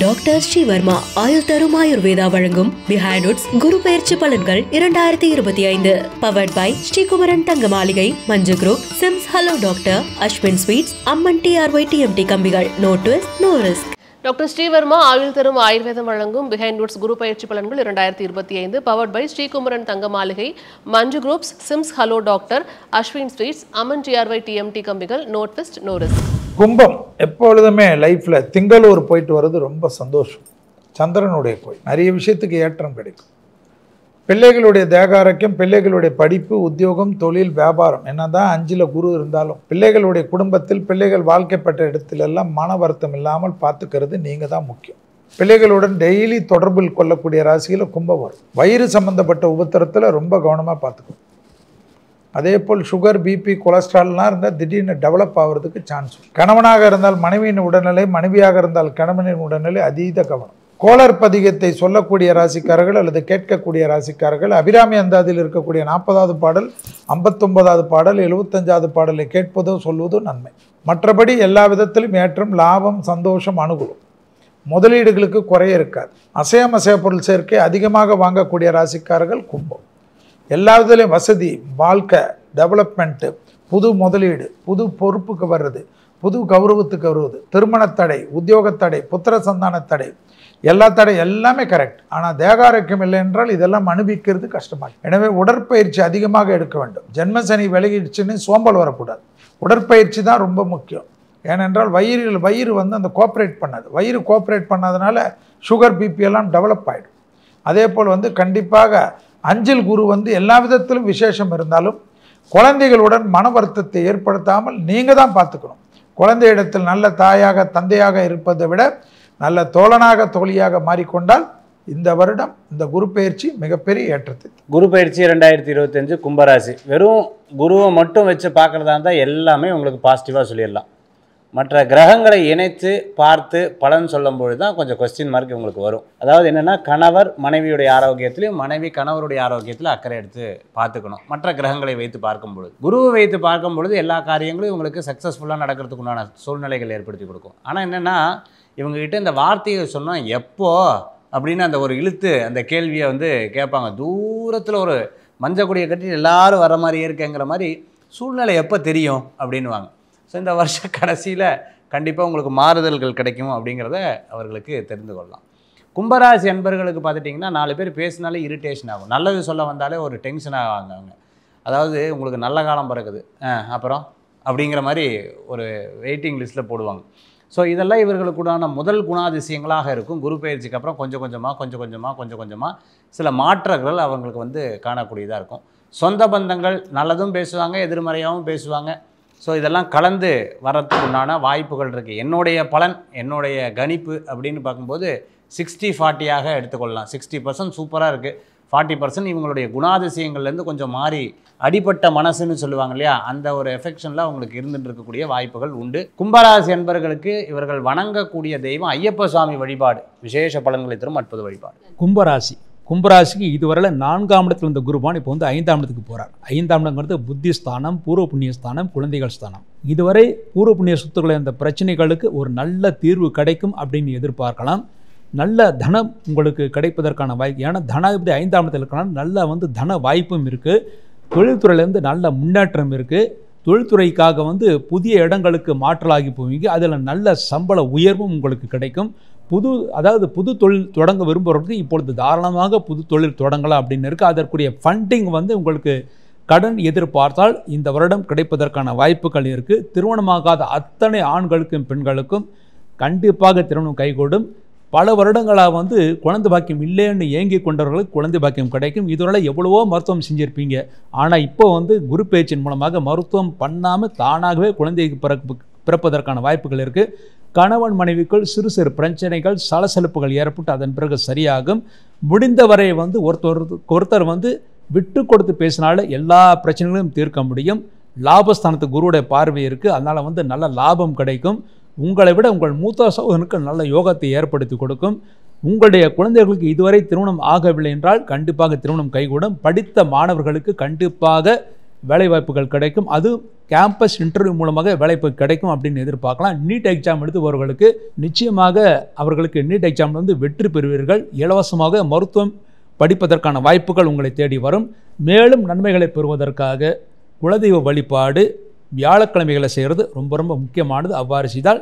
Doctor Srivarma ஆயுள் தரும் ஆயுர்வேதா வழங்கும் பிஹைண்ட் உட்ஸ் குரு பெயர்ச்சி பலன்கள் 2025 powered by Sri Kumaran Thanga Maaligai, Manju group, SIMS hello doctor, Ashwin sweets, Amman TRY TMT கம்பிகள். No twist, no risk. Doctor Srivarma ஆயுள் தரும் ஆயுர்வேதம் வழங்கும் பிஹைண்ட் உட்ஸ் குரு பயிற்சி பலன்கள் 2025 powered by Sri Kumaran Thanga Maaligai, Manju groups, SIMS hello doctor, Ashwin sweets, Amman TRY TMT கம்பிகள். No twist, no risk. கும்பம் எப்பொழுதுமே லைஃப்பில் திங்களூர் போயிட்டு வர்றது ரொம்ப சந்தோஷம். சந்திரனுடைய கோயில், நிறைய விஷயத்துக்கு ஏற்றம் கிடைக்கும். பிள்ளைகளுடைய தேகாரக்கியம், பிள்ளைகளுடைய படிப்பு, உத்தியோகம், தொழில், வியாபாரம், என்னதான் 5ல் குரு இருந்தாலும் பிள்ளைகளுடைய குடும்பத்தில் பிள்ளைகள் வாழ்க்கைப்பட்ட இடத்துலெல்லாம் மன வருத்தம் இல்லாமல் பார்த்துக்கிறது நீங்கள் தான் முக்கியம். பிள்ளைகளுடன் டெய்லி தொடர்பில் கொள்ளக்கூடிய ராசியில் கும்பம் வரும். வயிறு சம்மந்தப்பட்ட உபத்திரத்தில் ரொம்ப கவனமாக பார்த்துக்கணும். அதே போல் சுகர், பிபி, கொலஸ்ட்ரால்லாம் இருந்தால் திடீர்னு டெவலப் ஆகிறதுக்கு சான்ஸ். கணவனாக இருந்தால் மனைவியின் உடல்நிலை, மனைவியாக இருந்தால் கணவனின் உடல்நிலை அதீத கவனம். கோளர் பதிகத்தை சொல்லக்கூடிய ராசிக்காரர்கள் அல்லது கேட்கக்கூடிய ராசிக்காரர்கள் அபிராமி அந்தாதியில் இருக்கக்கூடிய 40வது பாடல், 59வது பாடல், 75வது பாடலை கேட்பதோ சொல்வதோ நன்மை. மற்றபடி எல்லா விதத்திலும் ஏற்றம், லாபம், சந்தோஷம், அனுகூலம். முதலீடுகளுக்கு குறைய இருக்காது. அசைய பொருள் சேர்க்கை அதிகமாக வாங்கக்கூடிய ராசிக்காரர்கள் கும்பம். எல்லா விதத்துலையும் வசதி, வாழ்க்கை, டெவலப்மெண்ட்டு, புது முதலீடு, புது பொறுப்புக்கு வர்றது, புது கௌரவத்துக்கு வருவது, திருமணத்தடை, உத்தியோகத்தடை, புத்திர சந்தான தடை, எல்லா தடை எல்லாமே கரெக்ட். ஆனால் தேகாரோக்கியம் இல்லை என்றால் இதெல்லாம் அனுபவிக்கிறது கஷ்டமாகும். எனவே உடற்பயிற்சி அதிகமாக எடுக்க வேண்டும். ஜென்மசனி விலகிடுச்சுன்னு சோம்பல் வரக்கூடாது. உடற்பயிற்சி தான் ரொம்ப முக்கியம். ஏனென்றால் வயிறு அந்த கோஆப்ரேட் பண்ணாது. வயிறு கோஆப்ரேட் பண்ணாதனால சுகர், பிபி எல்லாம் டெவலப் ஆகிடும். அதே போல் கண்டிப்பாக 5ல் குரு எல்லா விதத்திலும் விசேஷம் இருந்தாலும் குழந்தைகளுடன் மன வருத்தத்தை ஏற்படுத்தாமல் நீங்கள் தான் பார்த்துக்கணும். குழந்தை இடத்தில் நல்ல தாயாக, தந்தையாக இருப்பதை விட நல்ல தோழனாக, தோழியாக மாறிக்கொண்டால் இந்த வருடம் இந்த குரு பயிற்சி மிகப்பெரிய ஏற்றத்தை. குரு பயிற்சி 2025 கும்பராசி. வெறும் குருவை மட்டும் வச்சு பார்க்குறதா இருந்தால் எல்லாமே உங்களுக்கு பாசிட்டிவாக சொல்லிடலாம். மற்ற கிரகங்களை இணைத்து பார்த்து பலன் சொல்லும்பொழுது தான் கொஞ்சம் கொஸ்டின் மார்க் உங்களுக்கு வரும். அதாவது என்னென்னா, கணவர் மனைவியுடைய ஆரோக்கியத்திலையும், மனைவி கணவருடைய ஆரோக்கியத்தில் அக்கறை எடுத்து பார்த்துக்கணும். மற்ற கிரகங்களை வைத்து பார்க்கும் பொழுது, குருவை வைத்து பார்க்கும் பொழுது எல்லா காரியங்களும் உங்களுக்கு சக்ஸஸ்ஃபுல்லாக நடக்கிறதுக்கு உண்டான சூழ்நிலைகள் ஏற்படுத்தி கொடுக்கும். ஆனால் என்னென்னா, இவங்ககிட்ட இந்த வார்த்தையை சொன்னால் எப்போ அப்படின்னு அந்த ஒரு இழுத்து அந்த கேள்வியை கேட்பாங்க. தூரத்தில் ஒரு மஞ்சள் கட்டி எல்லாரும் வர மாதிரியே இருக்குங்கிற மாதிரி சூழ்நிலை எப்போ தெரியும் அப்படின்வாங்க. ஸோ இந்த வருஷ கடைசியில் கண்டிப்பாக உங்களுக்கு மாறுதல்கள் கிடைக்கும் அப்படிங்கிறத அவர்களுக்கு தெரிந்து கொள்ளலாம். கும்பராசி அன்பர்களுக்கு பார்த்துட்டிங்கன்னா 4 பேர் பேசினாலே இரிட்டேஷன் ஆகும். நல்லது சொல்ல வந்தாலே ஒரு டென்ஷன் ஆவாங்க அவங்க. அதாவது உங்களுக்கு நல்ல காலம் பிறகுது அப்புறம் அப்படிங்கிற மாதிரி ஒரு வெயிட்டிங் லிஸ்ட்டில் போடுவாங்க. ஸோ இதெல்லாம் இவர்களுக்குடான முதல் குணாதிசயங்களாக இருக்கும். குரு பயிற்சிக்கு அப்புறம் கொஞ்சம் கொஞ்சமாக சில மாற்றங்கள் அவங்களுக்கு காணக்கூடியதாக இருக்கும். சொந்த பந்தங்கள் நல்லதும் பேசுவாங்க, எதிர்மறையாகவும் பேசுவாங்க. ஸோ இதெல்லாம் கலந்து வரத்துக்கு உண்டான வாய்ப்புகள் இருக்குது. என்னுடைய பலன், என்னுடைய கணிப்பு அப்படின்னு பார்க்கும்போது 60-40 எடுத்துக்கொள்ளலாம். 60% சூப்பராக இருக்குது, 40% இவங்களுடைய குணாதிசயங்கள்லேருந்து கொஞ்சம் மாறி அடிப்பட்ட மனசுன்னு சொல்லுவாங்க இல்லையா, அந்த ஒரு எஃபெக்ஷனில் அவங்களுக்கு இருந்துட்டு இருக்கக்கூடிய வாய்ப்புகள் உண்டு. கும்பராசி என்பர்களுக்கு இவர்கள் வணங்கக்கூடிய தெய்வம் ஐயப்ப சுவாமி வழிபாடு விசேஷ பலன்களை தரும் அற்புத வழிபாடு. கும்பராசிக்கு இதுவரையில் 4ஆம் இடத்துல இருந்த குருவான் இப்போ 5ஆம் இடத்துக்கு போகிறார். 5ஆம் இடங்கிறது புத்தி ஸ்தானம், பூர்வ புண்ணிய ஸ்தானம், குழந்தைகள் ஸ்தானம். இதுவரை பூர்வ புண்ணிய சொத்துக்களை அந்த பிரச்சனைகளுக்கு ஒரு நல்ல தீர்வு கிடைக்கும் அப்படின்னு எதிர்பார்க்கலாம். நல்ல தனம் உங்களுக்கு கிடைப்பதற்கான வாய்ப்பு. ஏன்னா தனாதிபதி 5ஆம் இடத்துல இருக்கலாம். நல்ல தன வாய்ப்பும் இருக்குது. தொழில்துறையிலேருந்து நல்ல முன்னேற்றம் இருக்குது. தொழில்துறைக்காக புதிய இடங்களுக்கு மாற்றலாகி போவீங்க. அதில் நல்ல சம்பள உயர்வும் உங்களுக்கு கிடைக்கும். புது தொழில் தொடங்க விரும்புகிறவங்களுக்கு இப்பொழுது தாராளமாக புது தொழில் தொடங்கலாம் அப்படின்னு இருக்குது. அதற்குரிய ஃபண்டிங் உங்களுக்கு கடன் எதிர்பார்த்தால் இந்த வருடம் கிடைப்பதற்கான வாய்ப்புகள் இருக்குது. திருமணமாகாத அத்தனை ஆண்களுக்கும் பெண்களுக்கும் கண்டிப்பாக திருமணம் கைகூடும். பல வருடங்களாக குழந்தை பாக்கியம் இல்லைன்னு ஏங்கி கொண்டவர்களுக்கு குழந்தை பாக்கியம் கிடைக்கும். இதுவரை எவ்வளவோ மருத்துவம் செஞ்சுருப்பீங்க. ஆனால் இப்போ குரு பயிற்சியின் மூலமாக மருத்துவம் பண்ணாமல் தானாகவே குழந்தைக்கு பிறப்பதற்கான வாய்ப்புகள் இருக்குது. கணவன் மனைவிக்குள் சிறு பிரச்சனைகள், சலசலப்புகள் ஏற்பட்டு அதன் பிறகு சரியாகும். முடிந்தவரை ஒருத்தர் விட்டு கொடுத்து பேசினால எல்லா பிரச்சனைகளையும் தீர்க்க முடியும். லாபஸ்தானத்துக்கு குருவுடைய பார்வை இருக்குது. அதனால் நல்ல லாபம் கிடைக்கும். உங்களை விட உங்கள் மூத்த சகோதரனுக்கு நல்ல யோகத்தை ஏற்படுத்தி கொடுக்கும். உங்களுடைய குழந்தைகளுக்கு இதுவரை திருமணம் ஆகவில்லை என்றால் கண்டிப்பாக திருமணம் கைகூடும். படித்த மாணவர்களுக்கு கண்டிப்பாக வேலைவாய்ப்புகள் கிடைக்கும். அது கேம்பஸ் இன்டர்வியூ மூலமாக வேலைவாய்ப்பு கிடைக்கும் அப்படின்னு எதிர்பார்க்கலாம். நீட் எக்ஸாம் எழுதுபவர்களுக்கு நிச்சயமாக அவர்களுக்கு நீட் எக்ஸாம் வெற்றி பெறுவீர்கள். இலவசமாக மருத்துவம் படிப்பதற்கான வாய்ப்புகள் உங்களை தேடி வரும். மேலும் நன்மைகளை பெறுவதற்காக குலதெய்வ வழிபாடு வியாழக்கிழமைகளை செய்கிறது ரொம்ப ரொம்ப முக்கியமானது. அவ்வாறு செய்தால்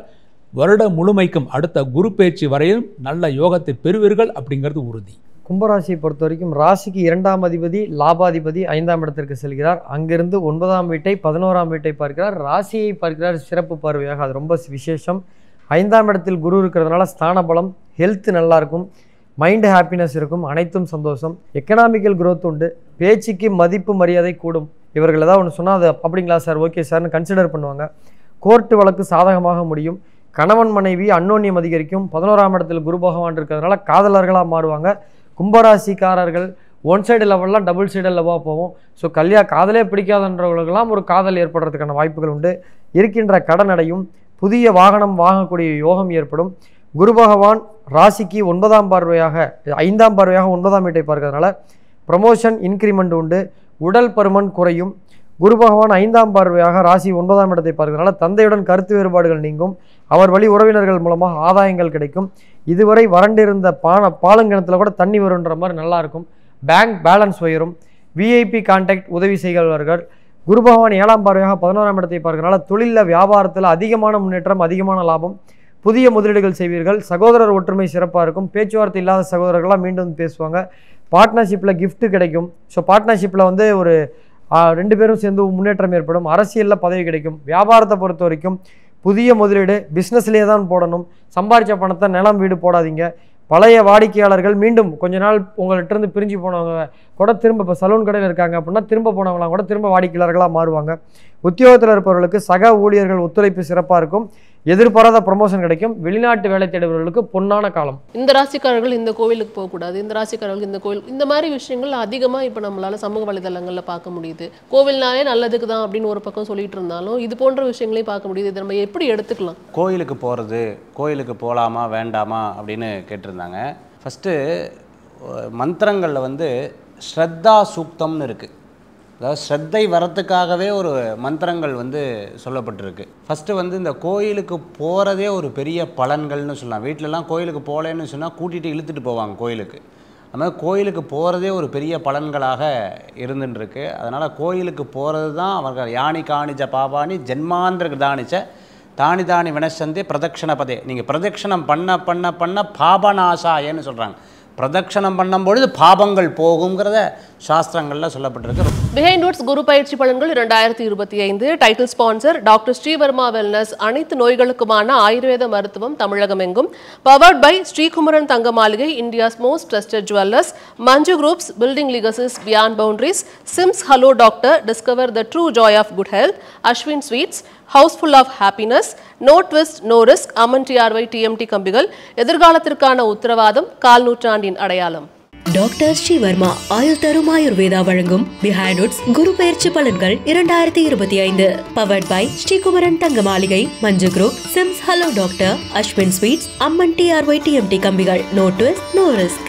வருட முழுமைக்கும் அடுத்த குரு பயிற்சி வரையிலும் நல்ல யோகத்தை பெறுவீர்கள் அப்படிங்கிறது உறுதி. கும்பராசியை பொறுத்த வரைக்கும் ராசிக்கு 2ஆம் அதிபதி லாபாதிபதி 5ஆம் இடத்திற்கு செல்கிறார். அங்கிருந்து 9ஆம் வீட்டை 11ஆம் வீட்டை பார்க்கிறார். ராசியை பார்க்கிறார் சிறப்பு பார்வையாக. அது ரொம்ப விசேஷம். 5ஆம் இடத்தில் குரு இருக்கிறதுனால ஸ்தான பலம், ஹெல்த் நல்லாயிருக்கும், மைண்டு ஹாப்பினஸ் இருக்கும், அனைத்தும் சந்தோஷம். எக்கனாமிக்கல் growth உண்டு. பேச்சுக்கு மதிப்பு மரியாதை கூடும். இவர்கள் ஏதாவது ஒன்று சொன்னால் அது அப்படிங்களா சார், ஓகே சார்னு கன்சிடர் பண்ணுவாங்க. கோர்ட்டு வழக்கு சாதகமாக முடியும். கணவன் மனைவி அன்னோன்யம் அதிகரிக்கும். 11ஆம் இடத்தில் குரு பகவான் இருக்கிறதுனால காதலர்களாக மாறுவாங்க. கும்பராசிக்காரர்கள் ஒன் சைடு லெவல்லாம் டபுள் சைடு லெவலாக போகும். ஸோ காதலே பிடிக்காதன்றவர்களுக்கெல்லாம் ஒரு காதல் ஏற்படுறதுக்கான வாய்ப்புகள் உண்டு. இருக்கின்ற கடன் அடையும். புதிய வாகனம் வாங்கக்கூடிய யோகம் ஏற்படும். குரு பகவான் ராசிக்கு 9ஆம் பார்வையாக 5ஆம் பார்வையாக 9ஆம் வீட்டை பார்க்கறதுனால ப்ரமோஷன் இன்க்ரிமெண்ட் உண்டு. உடல் பருமன் குறையும். குரு பகவான் 5ஆம் பார்வையாக ராசி 9ஆம் இடத்தை பார்க்கறதுனால தந்தையுடன் கருத்து வேறுபாடுகள் நீங்கும். அவர் வழி உறவினர்கள் மூலமாக ஆதாயங்கள் கிடைக்கும். இதுவரை வறண்டிருந்த பாலங்கிணத்துல கூட தண்ணி வருன்ற மாதிரி நல்லாயிருக்கும். பேங்க் பேலன்ஸ் உயரும். விஐபி கான்டாக்ட் உதவி செய்கிறவர்கள். குரு பகவான் 7ஆம் பார்வையாக 11ஆம் இடத்தை பார்க்கறதுனால தொழிலில் வியாபாரத்தில் அதிகமான முன்னேற்றம், அதிகமான லாபம். புதிய முதலீடுகள் செய்வீர்கள். சகோதரர் ஒற்றுமை சிறப்பாக இருக்கும். பேச்சுவார்த்தை இல்லாத சகோதரர்களாக மீண்டும் பேசுவாங்க. பார்ட்னர்ஷிப்பில் கிஃப்ட் கிடைக்கும். ஸோ பார்ட்னர்ஷிப்பில் ஒரு 2 பேரும் சேர்ந்து முன்னேற்றம் ஏற்படும். அரசியலில் பதவி கிடைக்கும். வியாபாரத்தை பொறுத்த வரைக்கும் புதிய முதலீடு பிஸ்னஸ்லேயே தான் போடணும். சம்பாதிச்ச பணத்தை நிலம் வீடு போடாதீங்க. பழைய வாடிக்கையாளர்கள் மீண்டும் கொஞ்ச நாள் உங்கள்கிட்ட இருந்து பிரிஞ்சு போனவங்க கூட திரும்ப இப்போ சலூன் கடையில் இருக்காங்க அப்படின்னா திரும்ப போனவங்களாம் கூட திரும்ப வாடிக்கையாளர்களாக மாறுவாங்க. உத்தியோகத்தில் இருப்பவர்களுக்கு சக ஊழியர்கள் ஒத்துழைப்பு சிறப்பாக இருக்கும். எதிர்பாராத ப்ரமோஷன் கிடைக்கும். வெளிநாட்டு வேலை தேடுபவர்களுக்கு பொன்னான காலம். இந்த ராசிக்காரர்கள் இந்த கோவிலுக்கு போகக்கூடாது, இந்த ராசிக்காரர்கள் இந்த கோவில், இந்த மாதிரி விஷயங்கள் அதிகமாக இப்போ நம்மளால சமூக வலைதளங்களில் பார்க்க முடியுது. கோவில்னாலே நல்லதுக்கு தான் அப்படின்னு ஒரு பக்கம் சொல்லிட்டு இருந்தாலும் இது போன்ற விஷயங்களையும் பார்க்க முடியுது. இதை நம்ம எப்படி எடுத்துக்கலாம்? கோயிலுக்கு போகிறது, கோயிலுக்கு போகலாமா வேண்டாமா அப்படின்னு கேட்டிருந்தாங்க. ஃபஸ்ட்டு மந்திரங்களில் ஸ்ரத்தா சூக்தம்னு இருக்குது. அதாவது ஸ்ரத்தை வரத்துக்காகவே ஒரு மந்திரங்கள் சொல்லப்பட்டிருக்கு. ஃபஸ்ட்டு இந்த கோயிலுக்கு போகிறதே ஒரு பெரிய பலன்கள்னு சொல்லலாம். வீட்டிலலாம் கோயிலுக்கு போகலன்னு சொன்னால் கூட்டிகிட்டு இழுத்துட்டு போவாங்க கோயிலுக்கு. அது மாதிரி கோயிலுக்கு போகிறதே ஒரு பெரிய பலன்களாக இருந்துருக்கு. அதனால் கோயிலுக்கு போகிறது தான் அவர்கள் யானி காணிச்ச பாபானி ஜென்மாந்திர கிருதானிச்ச தானி தானி வினசந்தே பிரதட்சண பதே. நீங்கள் பிரதட்சணம் பண்ண பண்ண பண்ண பாபநாசாயன்னு சொல்கிறாங்க. பிரதட்சணம் பண்ணும்பொழுது பாபங்கள் போகுங்கிறத சாஸ்திரங்களில் சொல்லப்பட்டிருக்கு. பிஹைண்ட் ரூட்ஸ் குரு பயிற்சி பலன்கள் 2025. Title sponsor doctor Sreevarma wellness. அனைத்து நோய்களுக்குமான ஆயுர்வேத மருத்துவம் தமிழகம் எங்கும். Powered by Sri Kumaran Thanga Maligai, India's most trusted jewellers. Manju groups, building legacies beyond boundaries. SIMS hello doctor, discover the true joy of good health. Ashwin sweets, housefull of happiness. No twist no risk. Aman டிஆர்ஒய் TMT கம்பிகள், எதிர்காலத்திற்கான உத்தரவாதம், கால் நூற்றாண்டின் அடையாளம். Doctor Srivarma ஆயுள் தரும் ஆயுர்வேதா வழங்கும் behind roots குரு பயிற்சி பலன்கள் 2025. Powered by Sri Kumaran Thanga Maaligai, Manju group, SIMS hello doctor, Ashwin sweets, Amman T R Y TMT கம்பிகள். No twist no risk.